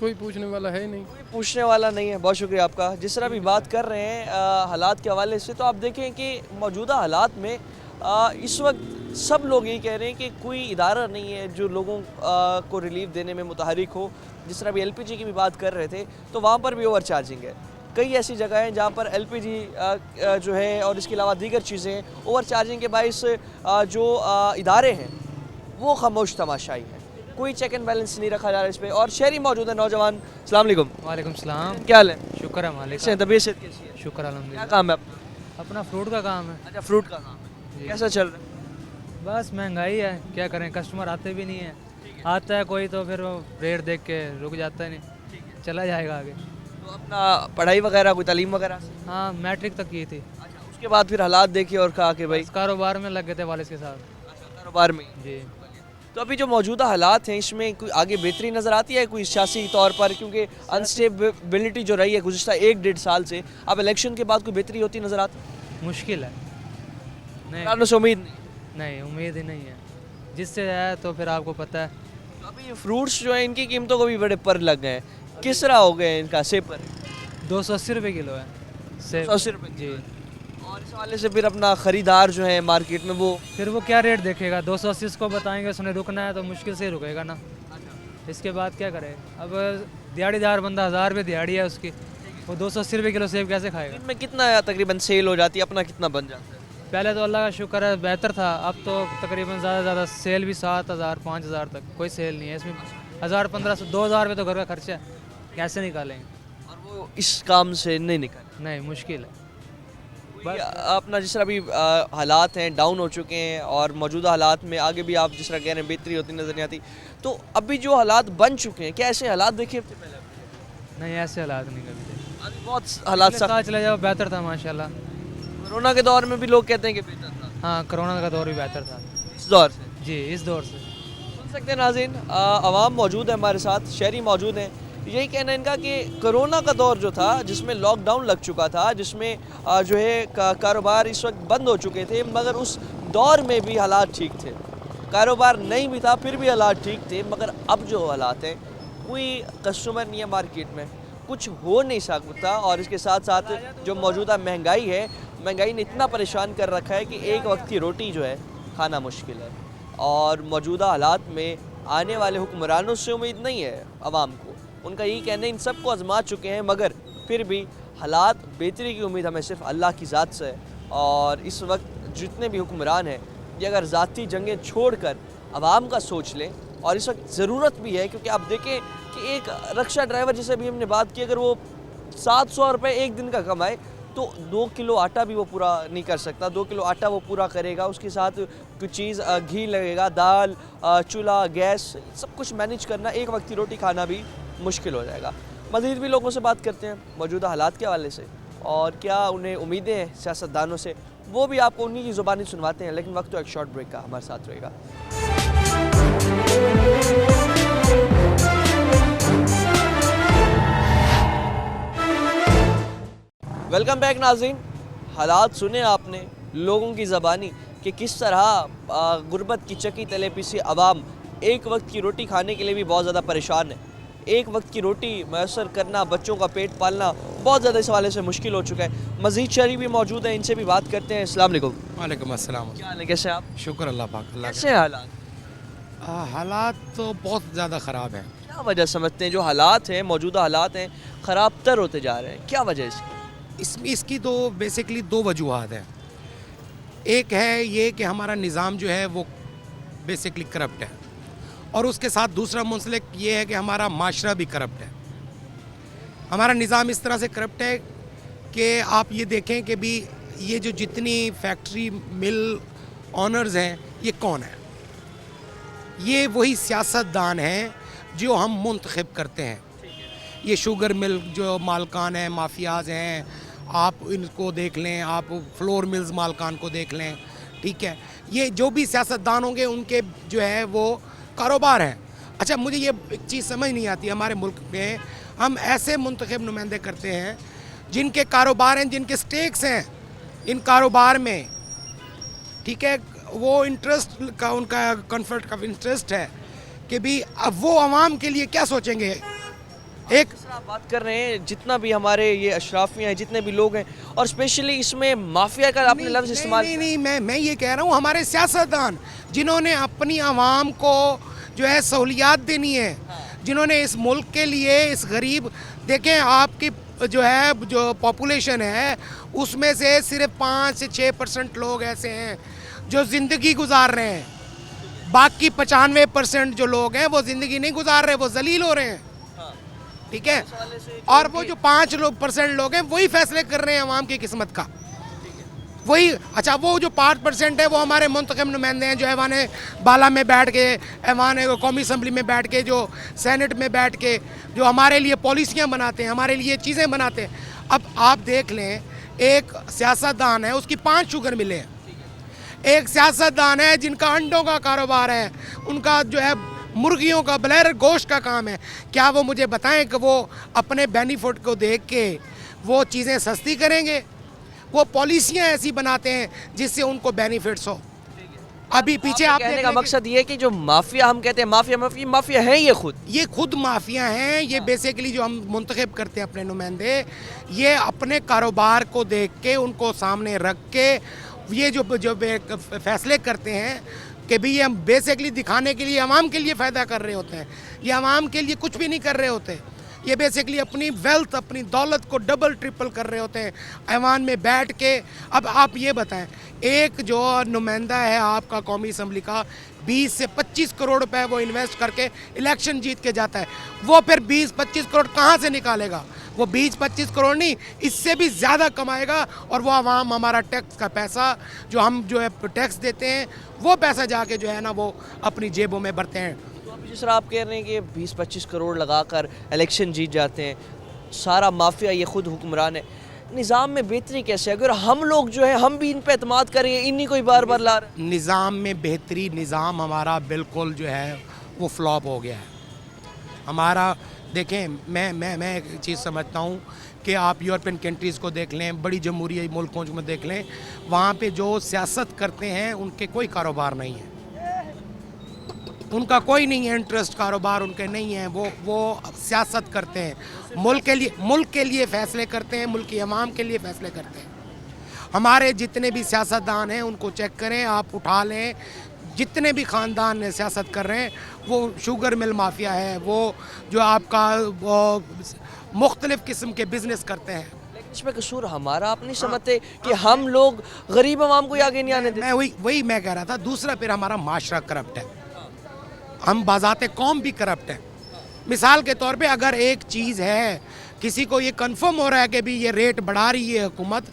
कोई पूछने वाला है ही नहीं। कोई पूछने वाला नहीं है। बहुत शुक्रिया आपका। जिस तरह भी बात कर रहे हैं हालात के हवाले से, तो आप देखें कि मौजूदा हालात में इस वक्त सब लोग यही कह रहे हैं कि कोई इदारा नहीं है जो लोगों को रिलीफ देने में मुतहरिक हो। जिस तरह भी एलपीजी की भी बात कर रहे थे तो वहाँ पर भी ओवर चार्जिंग है। कई ऐसी जगह हैं जहाँ पर एलपीजी जो है और इसके अलावा दीगर चीज़ें हैं, ओवर चार्जिंग के बाइस जो इदारे हैं वो खामोश तमाशाई है, कोई चेक एंड बैलेंस नहीं रखा जा रहा है इस पर। और शहरी मौजूद है नौजवान। अस्सलाम वालेकुम। वालेकुम सलाम। क्या हाल है? शुक्र है मालिक। कैसे हैं? तबीयत सेहत कैसी है? शुक्र क्या अल्हम्दुलिल्लाह। काम है अपना? अपना फ्रूट का काम है। अच्छा, फ्रूट का काम है। कैसा चल रहा है? बस महंगाई है, क्या करें, कस्टमर आते भी नहीं है, आता है कोई तो फिर वो रेट देख के रुक जाता है, नहीं चला जाएगा आगे। तो अपना पढ़ाई वगैरह कोई तालीम वगैरह? हाँ मैट्रिक तक की थी। अच्छा, उसके बाद फिर हालात देखे और कहा कि भाई इस कारोबार में लग गए थे वालिद के साथ। अच्छा, कारोबार में ही। जी। तो अभी जो मौजूदा हालात हैं इसमें कोई आगे बेहतरी नज़र आती है कोई सियासी तौर पर? क्योंकि अनस्टेबिलिटी जो रही है गुज़िश्ता 1-1.5 साल से, अब इलेक्शन के बाद कोई बेहतरी होती नज़र आती है? मुश्किल है, इमरान से उम्मीद नहीं। नहीं उम्मीद ही नहीं है, जिससे है तो फिर आपको पता है। तो अभी फ्रूट्स जो हैं इनकी कीमतों को भी बड़े पर लग गए हैं, किस तरह हो गए हैं इनका सेब पर? 280 रुपये किलो है सेब। 180 रुपये जी। और इस हवाले से फिर अपना ख़रीदार जो है मार्केट में वो फिर वो क्या रेट देखेगा, 280 को बताएंगे उसने रुकना है तो मुश्किल से ही रुकेगा ना। इसके बाद क्या करे, अब दिहाड़ीदार बंदा 1000 रुपये दिहाड़ी है उसकी, वो 280 रुपये किलो सेब कैसे खाएगा। इनमें कितना तकरीबन सेल हो जाती है, अपना कितना बन जाता है? पहले तो अल्लाह का शुक्र है बेहतर था, अब तो तकरीबन ज़्यादा से ज़्यादा सेल भी 7000 5000 तक, कोई सेल नहीं है इसमें। 1000 1500 2000 रुपये तो घर का खर्चा है, कैसे निकालेंगे। और वो इस काम से नहीं निकल नहीं मुश्किल है। कोई अपना जिस तरह भी हालात हैं डाउन हो चुके हैं और मौजूदा हालात में आगे भी आप जिस तरह कह रहे हैं बेहतरी होती नज़र नहीं आती, तो अभी जो हालात बन चुके हैं क्या ऐसे हालात देखे थे पहले? नहीं ऐसे हालात नहीं कभी थे। अभी बहुत हालात पिछले साल चले जाओ बेहतर था माशाल्लाह। कोरोना के दौर में भी लोग कहते हैं कि बेहतर था, हाँ कोरोना का दौर भी बेहतर था। इस दौर से जी इस दौर से। सुन सकते हैं नाज़रीन, आवाम मौजूद है हमारे साथ, शहरी मौजूद हैं। यही कहना है इनका कि कोरोना का दौर जो था जिसमें लॉकडाउन लग चुका था, जिसमें जो है कारोबार इस वक्त बंद हो चुके थे, मगर उस दौर में भी हालात ठीक थे, कारोबार नहीं भी था फिर भी हालात ठीक थे। मगर अब जो हालात हैं, कोई कस्टमर नहीं है मार्केट में, कुछ हो नहीं सकता। और इसके साथ साथ जो मौजूदा महंगाई है, महंगाई ने इतना परेशान कर रखा है कि एक वक्त की रोटी जो है खाना मुश्किल है। और मौजूदा हालात में आने वाले हुक्मरानों से उम्मीद नहीं है आवाम को, उनका यही कहना है इन सबको आजमा चुके हैं, मगर फिर भी हालात बेहतरी की उम्मीद हमें सिर्फ अल्लाह की ज़ात से है। और इस वक्त जितने भी हुक्मरान हैं ये अगर ज़ाती जंगें छोड़कर आवाम का सोच लें, और इस वक्त ज़रूरत भी है, क्योंकि आप देखें कि एक रिक्शा ड्राइवर जिसे भी हमने बात की, अगर वो 700 रुपये एक दिन का कमाए तो 2 किलो आटा भी वो पूरा नहीं कर सकता। 2 किलो आटा वो पूरा करेगा, उसके साथ कुछ चीज़ घी लगेगा, दाल, चूल्हा, गैस, सब कुछ मैनेज करना, एक वक्त की रोटी खाना भी मुश्किल हो जाएगा। मज़ीद भी लोगों से बात करते हैं मौजूदा हालात के हवाले से और क्या उन्हें उम्मीदें हैं सियासतदानों से, वो भी आपको उन्हीं की ज़ुबानी सुनवाते हैं। लेकिन वक्त तो एक शॉर्ट ब्रेक का, हमारे साथ रहेगा। वेलकम बैक नाज़रीन। हालात सुने आपने लोगों की ज़बानी कि किस तरह गुर्बत की चक्की तले पिसी आवाम एक वक्त की रोटी खाने के लिए भी बहुत ज़्यादा परेशान है। एक वक्त की रोटी मैसर करना, बच्चों का पेट पालना बहुत ज़्यादा इस हवाले से मुश्किल हो चुका है। मज़ीद शहरी भी मौजूद हैं, इनसे भी बात करते हैं। अस्सलाम वालेकुम। वालेकुम अस्सलाम। क्या हाल है, कैसे हैं आप? शुक्र अल्लाह पाक। अल्लाह कैसे हैं हालात? का हालात तो बहुत ज़्यादा ख़राब हैं। क्या वजह समझते हैं जो हालात हैं, मौजूदा हालात हैं, ख़राब तर होते जा रहे हैं, क्या वजह है इसकी? इसकी तो बेसिकली दो वजूहात हैं। एक है ये कि हमारा निज़ाम जो है वो बेसिकली करप्ट है, और उसके साथ दूसरा मुंसलिक ये है कि हमारा माशरा भी करप्ट है। हमारा निज़ाम इस तरह से करप्ट है कि आप ये देखें कि भी ये जो जितनी फैक्ट्री मिल ऑनर्स हैं ये कौन है? ये वही सियासतदान हैं जो हम मुंतखब करते हैं। ये शुगर मिल जो मालकान हैं, माफियाज हैं, आप इनको देख लें, आप फ्लोर मिल्स मालकान को देख लें, ठीक है। ये जो भी सियासतदान होंगे उनके जो है वो कारोबार हैं। अच्छा, मुझे ये एक चीज़ समझ नहीं आती, हमारे मुल्क में हम ऐसे मुंतखब नुमाइंदे करते हैं जिनके कारोबार हैं, जिनके स्टेक्स हैं इन कारोबार में, ठीक है। वो इंटरेस्ट का उनका कॉन्फ्लिक्ट ऑफ इंटरेस्ट है कि भी अब वो आवाम के लिए क्या सोचेंगे। एक आप बात कर रहे हैं जितना भी हमारे ये अशराफियाँ हैं, जितने भी लोग हैं, और स्पेशली इसमें माफिया का आपने लफ्ज़ इस्तेमाल। नहीं, मैं ये कह रहा हूँ हमारे सियासतदान जिन्होंने अपनी आवाम को जो है सहूलियात देनी है, जिन्होंने इस मुल्क के लिए इस गरीब, देखें आपकी जो है जो पॉपुलेशन है उसमें से सिर्फ 5 से 6% लोग ऐसे हैं जो ज़िंदगी गुजार रहे हैं। बाकी 95% जो लोग हैं वो ज़िंदगी नहीं गुजार रहे, वो जलील हो रहे हैं, ठीक है। और वो जो 5% लोग हैं वही फैसले कर रहे हैं अवाम की किस्मत का, वही। अच्छा, वो जो 5% है वो हमारे मुंतखब नुमाइंदे हैं जो ऐवान बाला में बैठ के, ऐवान कौमी असम्बली में बैठ के, जो सेनेट में बैठ के जो हमारे लिए पॉलिसियाँ बनाते हैं, हमारे लिए चीज़ें बनाते हैं। अब आप देख लें, एक सियासतदान है उसकी 5 शुगर मिले हैं, एक सियासतदान है जिनका अंडों का कारोबार है, उनका जो है मुर्गियों का ब्लैर गोश्त का काम है। क्या वो मुझे बताएं कि वो अपने बेनिफिट को देख के वो चीज़ें सस्ती करेंगे? वो पॉलिसियाँ ऐसी बनाते हैं जिससे उनको बेनिफिट्स हो। अभी पीछे आप कहने का मकसद ये है कि जो माफिया हम कहते हैं, माफिया है, ये खुद माफिया हैं। ये बेसिकली जो हम मुंतखब करते हैं अपने नुमाइंदे, ये अपने कारोबार को देख के, उनको सामने रख के ये जो फैसले करते हैं कि भी ये हम बेसिकली दिखाने के लिए अवाम के लिए फ़ायदा कर रहे होते हैं। ये अवाम के लिए कुछ भी नहीं कर रहे होते, ये बेसिकली अपनी वेल्थ, अपनी दौलत को डबल ट्रिपल कर रहे होते हैं ऐवान में बैठ के। अब आप ये बताएं, एक जो नुमाइंदा है आपका कौमी असम्बली का, 20 से 25 करोड़ रुपए वो इन्वेस्ट करके इलेक्शन जीत के जाता है, वो फिर 20-25 करोड़ कहाँ से निकालेगा? वो 20-25 करोड़ नहीं, इससे भी ज़्यादा कमाएगा, और वो आवाम हमारा टैक्स का पैसा जो हम जो है टैक्स देते हैं, वो पैसा जाके जो है ना वो अपनी जेबों में भरते हैं। जिस तरह आप कह रहे हैं कि 20-25 करोड़ लगाकर इलेक्शन जीत जाते हैं, सारा माफिया ये खुद हुक्मरान है, निज़ाम में बेहतरी कैसे? अगर हम लोग जो है हम भी इन पे एतमाद करें, इन्हीं को ही बार बार ला रहे हैं। निज़ाम में बेहतरी, निज़ाम हमारा बिल्कुल जो है वो फ्लॉप हो गया है हमारा। देखें, मैं एक चीज़ समझता हूँ कि आप यूरोपियन कंट्रीज़ को देख लें, बड़ी जमहूरी मुल्कों में देख लें, वहाँ पे जो सियासत करते हैं उनके कोई कारोबार नहीं है, उनका कोई नहीं है इंटरेस्ट, कारोबार उनके नहीं है। वो सियासत करते हैं, मुल्क के लिए फ़ैसले करते हैं, मुल्क की अवाम के लिए फ़ैसले करते हैं। हमारे जितने भी सियासतदान हैं उनको चेक करें, आप उठा लें, जितने भी ख़ानदान सियासत कर रहे हैं, वो शुगर मिल माफिया है, वो जो आपका मुख्तलिफ़ किस्म के बिज़नेस करते हैं। लेकिन इसमें कसूर हमारा, आप नहीं समझते कि हम लोग गरीब आवाम को आगे नहीं आने देते? वही मैं कह रहा था। दूसरा, फिर हमारा माशरा करप्ट है, हम बाज़ाते कौम भी करप्ट हैं। मिसाल के तौर पे अगर एक चीज़ है, किसी को ये कंफर्म हो रहा है कि भी ये रेट बढ़ा रही है हुकूमत,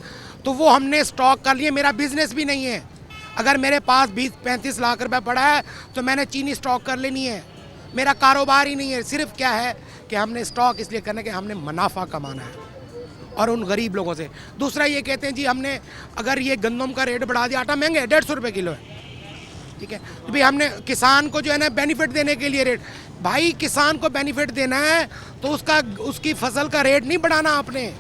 तो वो हमने स्टॉक कर लिए। मेरा बिज़नेस भी नहीं है, अगर मेरे पास 20-35 लाख रुपए पड़ा है तो मैंने चीनी स्टॉक कर लेनी है, मेरा कारोबार ही नहीं है। सिर्फ क्या है कि हमने स्टॉक इसलिए करने के हमने मुनाफा कमाना है और उन गरीब लोगों से। दूसरा ये कहते हैं जी हमने अगर ये गंदम का रेट बढ़ा दिया, आटा महंगा है, 150 रुपये किलो है, ठीक है, तो भाई हमने किसान को जो है ना बेनिफिट देने के लिए रेट, भाई किसान को बेनिफिट देना है तो उसकी फसल का रेट नहीं बढ़ाना, आपने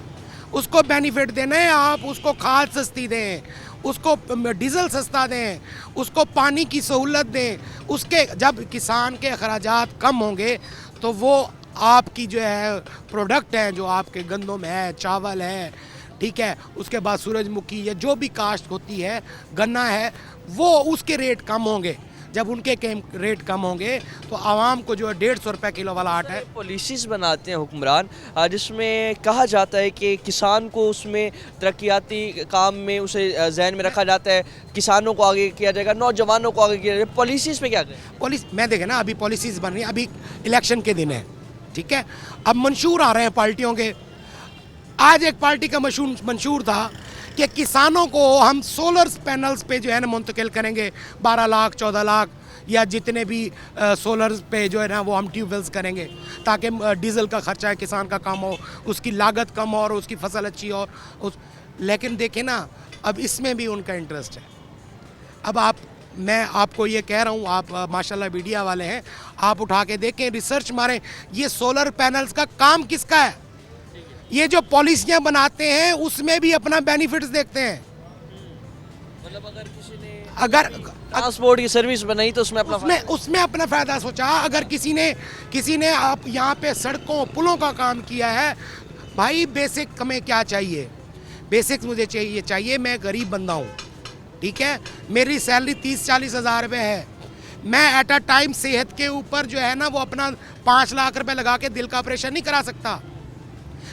उसको बेनिफिट देना है। आप उसको खाद सस्ती दें, उसको डीजल सस्ता दें, उसको पानी की सहूलत दें। उसके जब किसान के अखराजात कम होंगे तो वो आपकी जो है प्रोडक्ट हैं, जो आपके गंदम है, चावल है, ठीक है, उसके बाद सूरजमुखी या जो भी काश्त होती है, गन्ना है, वो उसके रेट कम होंगे। जब उनके रेट कम होंगे तो आवाम को जो है 150 रुपये किलो वाला आटा है। पॉलिसीज़ बनाते हैं हुक्मरान, जिसमें कहा जाता है कि किसान को उसमें तरक्याती काम में उसे जहन में रखा जाता है, किसानों को आगे किया जाएगा, नौजवानों को आगे किया जाएगा। पॉलिसीज़ पे क्या करें? मैं देखे ना, अभी पॉलिसीज़ बन रही हैं, अभी इलेक्शन के दिन है, ठीक है, अब मंशूर आ रहे हैं पार्टियों के। आज एक पार्टी का मंशूर था कि किसानों को हम सोलर पैनल्स पे जो है ना मुंतकिल करेंगे, 12 लाख 14 लाख या जितने भी सोलर पे जो है ना वो हम ट्यूबवेल्स करेंगे, ताकि डीजल का खर्चा है किसान का कम हो, उसकी लागत कम हो और उसकी फसल अच्छी हो। लेकिन देखें ना, अब इसमें भी उनका इंटरेस्ट है। अब मैं आपको ये कह रहा हूँ, आप माशाल्लाह मीडिया वाले हैं, आप उठा के देखें, रिसर्च मारें, ये सोलर पैनल्स का काम किसका है। ये जो पॉलिसियां बनाते हैं उसमें भी अपना बेनिफिट्स देखते हैं। मतलब अगर किसी ने अगर ट्रांसपोर्ट की सर्विस बनाई तो उसमें अपना फ़ायदा सोचा। अगर किसी ने आप यहाँ पे सड़कों पुलों का काम किया है, भाई बेसिक हमें क्या चाहिए? बेसिक मुझे चाहिए, मैं गरीब बंदा हूँ, ठीक है, मेरी सैलरी 30-40 हज़ार रुपये है, मैं एट अ टाइम सेहत के ऊपर जो है ना वो अपना 5 लाख रुपए लगा के दिल का ऑपरेशन नहीं करा सकता।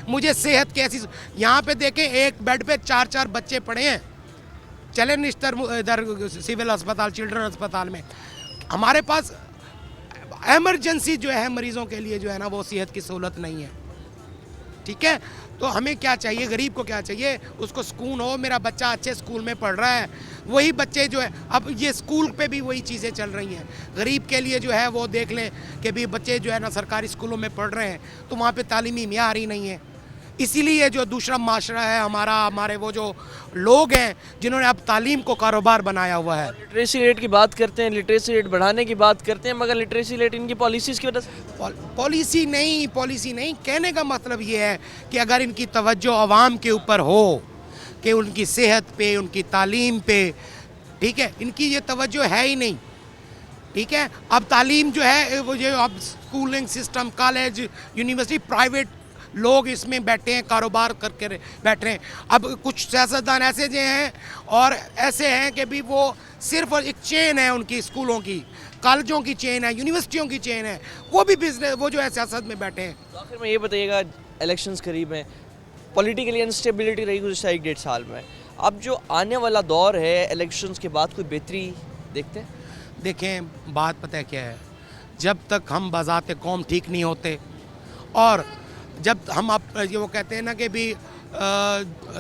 मुझे सेहत की ऐसी, यहाँ पे देखें एक बेड पे 4-4 बच्चे पड़े हैं, चले निश्तर इधर सिविल अस्पताल, चिल्ड्रन अस्पताल में, हमारे पास एमरजेंसी जो है मरीज़ों के लिए जो है ना वो सेहत की सहूलत नहीं है, ठीक है। तो हमें क्या चाहिए, गरीब को क्या चाहिए? उसको सुकून हो, मेरा बच्चा अच्छे स्कूल में पढ़ रहा है, वही बच्चे जो है, अब ये स्कूल पे भी वही चीज़ें चल रही हैं। गरीब के लिए जो है वो देख लें कि भी बच्चे जो है ना सरकारी स्कूलों में पढ़ रहे हैं तो वहाँ पे तालीमी मियार ही नहीं है। इसीलिए जो दूसरा माशरा है हमारे वो जो लोग हैं जिन्होंने अब तालीम को कारोबार बनाया हुआ है। लिटरेसी रेट की बात करते हैं, लिटरेसी रेट बढ़ाने की बात करते हैं, मगर लिटरेसी रेट इनकी पॉलिसीज़ की वजह से पॉलिसी नहीं, कहने का मतलब ये है कि अगर इनकी तवज्जो आवाम के ऊपर हो कि उनकी सेहत पे, उनकी तालीम पे, ठीक है, इनकी ये तवज्जो है ही नहीं, ठीक है। अब तालीम जो है वो जो अब schooling system, college, university, private लोग इसमें बैठे हैं, कारोबार करके बैठ रहे हैं। अब कुछ सियासतदान ऐसे जो हैं और ऐसे हैं कि भी वो सिर्फ एक चेन है उनकी, स्कूलों की, कॉलेजों की चेन है, यूनिवर्सिटियों की चेन है, वो भी बिजनेस, वो जो है सियासत में बैठे हैं। तो आखिर में ये बताइएगा, इलेक्शंस करीब हैं, पॉलिटिकली अनस्टेबिलिटी रही गुज़श्ता 1-1.5 साल में, अब जो आने वाला दौर है इलेक्शंस के बाद कोई बेहतरी देखते हैं? देखें, बात पता है क्या है, जब तक हम बज़ाते कौम ठीक नहीं होते और जब हम आप ये वो कहते हैं ना कि भी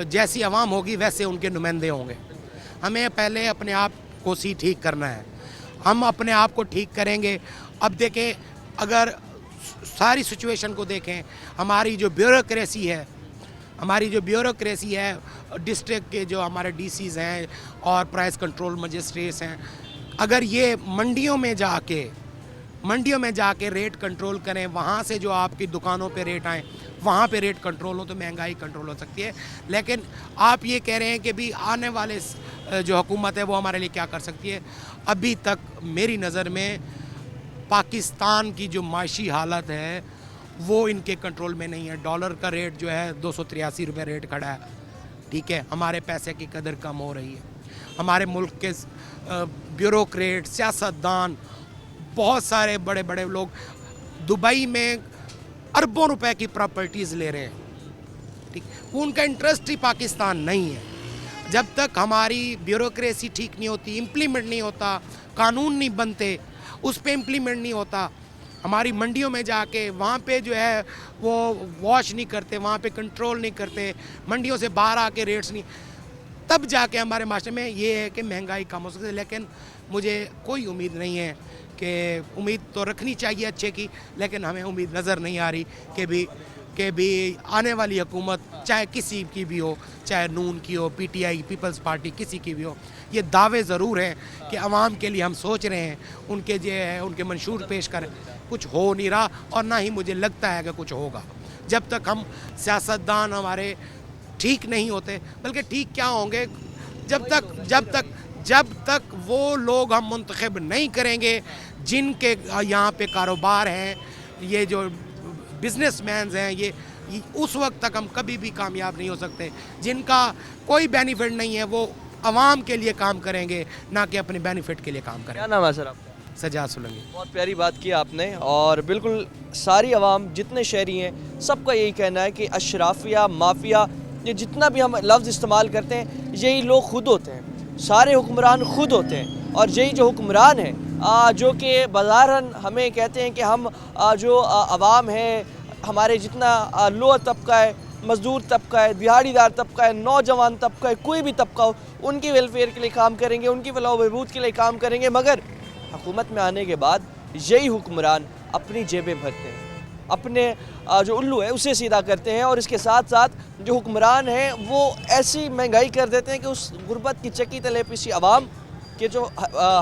जैसी आवाम होगी वैसे उनके नुमाइंदे होंगे। हमें पहले अपने आप को ठीक करना है, हम अपने आप को ठीक करेंगे। अब देखें, अगर सारी सिचुएशन को देखें, हमारी जो ब्यूरोक्रेसी है, डिस्ट्रिक्ट के जो हमारे डीसीज हैं और प्राइस कंट्रोल मजिस्ट्रेट्स हैं, अगर ये मंडियों में जाके रेट कंट्रोल करें, वहाँ से जो आपकी दुकानों पे रेट आएँ, वहाँ पे रेट कंट्रोल हो तो महंगाई कंट्रोल हो सकती है। लेकिन आप ये कह रहे हैं कि भी आने वाले जो हुकूमत है वो हमारे लिए क्या कर सकती है। अभी तक मेरी नज़र में पाकिस्तान की जो माशी हालत है वो इनके कंट्रोल में नहीं है। डॉलर का रेट जो है 283 रुपये रेट खड़ा है, ठीक है, हमारे पैसे की कदर कम हो रही है। हमारे मुल्क के ब्यूरोक्रेट, सियासतदान, बहुत सारे बड़े बड़े लोग दुबई में अरबों रुपए की प्रॉपर्टीज़ ले रहे हैं, ठीक, उनका इंटरेस्ट ही पाकिस्तान नहीं है। जब तक हमारी ब्यूरोक्रेसी ठीक नहीं होती, इम्प्लीमेंट नहीं होता, कानून नहीं बनते, उस पर इम्प्लीमेंट नहीं होता, हमारी मंडियों में जाके वहाँ पे जो है वो वॉश नहीं करते, वहाँ पे कंट्रोल नहीं करते, मंडियों से बाहर आके रेट्स नहीं, तब जाके हमारे माशरे में ये है कि महंगाई कम हो सकती है। लेकिन मुझे कोई उम्मीद नहीं है, कि उम्मीद तो रखनी चाहिए अच्छे की, लेकिन हमें उम्मीद नज़र नहीं आ रही कि भी आने वाली हुकूमत चाहे किसी की भी हो, चाहे नून की हो, पीटीआई, पीपल्स पार्टी, किसी की भी हो, ये दावे ज़रूर हैं कि आवाम के लिए हम सोच रहे हैं, उनके जो है उनके मंशूर पेश करें, कुछ हो नहीं रहा और ना ही मुझे लगता है कि कुछ होगा। जब तक हम सियासतदान हमारे ठीक नहीं होते, बल्कि ठीक क्या होंगे, जब तक वो लोग हम मुंतखब नहीं करेंगे जिनके यहाँ पे कारोबार हैं, ये जो बिजनेसमैन हैं, ये उस वक्त तक हम कभी भी कामयाब नहीं हो सकते। जिनका कोई बेनिफिट नहीं है वो आवाम के लिए काम करेंगे, ना कि अपने बेनिफिट के लिए काम क्या करेंगे। नाम है सर आपका? सजाद सोलंकी। बहुत प्यारी बात की आपने, और बिल्कुल सारी आवाम जितने शहरी हैं सबका यही कहना है कि अशराफिया, माफिया, ये जितना भी हम लफ्ज़ इस्तेमाल करते हैं यही लोग खुद होते हैं, सारे हुक्मरान खुद होते हैं। और यही जो हुक्मरान हैं जो कि बाज़ारन हमें कहते हैं कि हम जो आवाम है, हमारे जितना लोअर तबका है, मज़दूर तबका है, दिहाड़ीदार तबका है, नौजवान तबका है, कोई भी तबका हो, उनकी वेलफेयर के लिए काम करेंगे, उनकी फलाह बहबूद के लिए काम करेंगे। मगर हुकूमत में आने के बाद यही हुक्मरान अपनी जेबें भरते हैं, अपने जो उल्लू है उसे सीधा करते हैं, और इसके साथ साथ जो हुक्मरान हैं वो ऐसी महंगाई कर देते हैं कि उस गुर्बत की चक्की तले पिसी आवाम के जो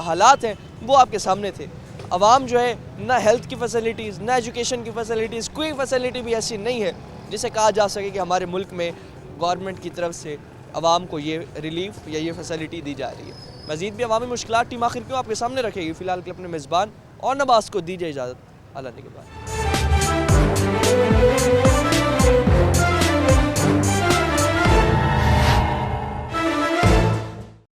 हालात हैं वो आपके सामने थे। आवाम जो है ना हेल्थ की फैसिलिटीज़, ना एजुकेशन की फैसिलिटीज़, कोई फैसिलिटी भी ऐसी नहीं है जिसे कहा जा सके कि हमारे मुल्क में गवर्नमेंट की तरफ से आवाम को ये रिलीफ या ये फैसिलिटी दी जा रही है। मज़ीद भी अवामी मुश्किलात टीम आखिर क्यों आपके सामने रखेगी। फ़िलहाल के अपने मेज़बान और नवाज़ को दीजिए इजाज़त। अल्लाह ने के बाद।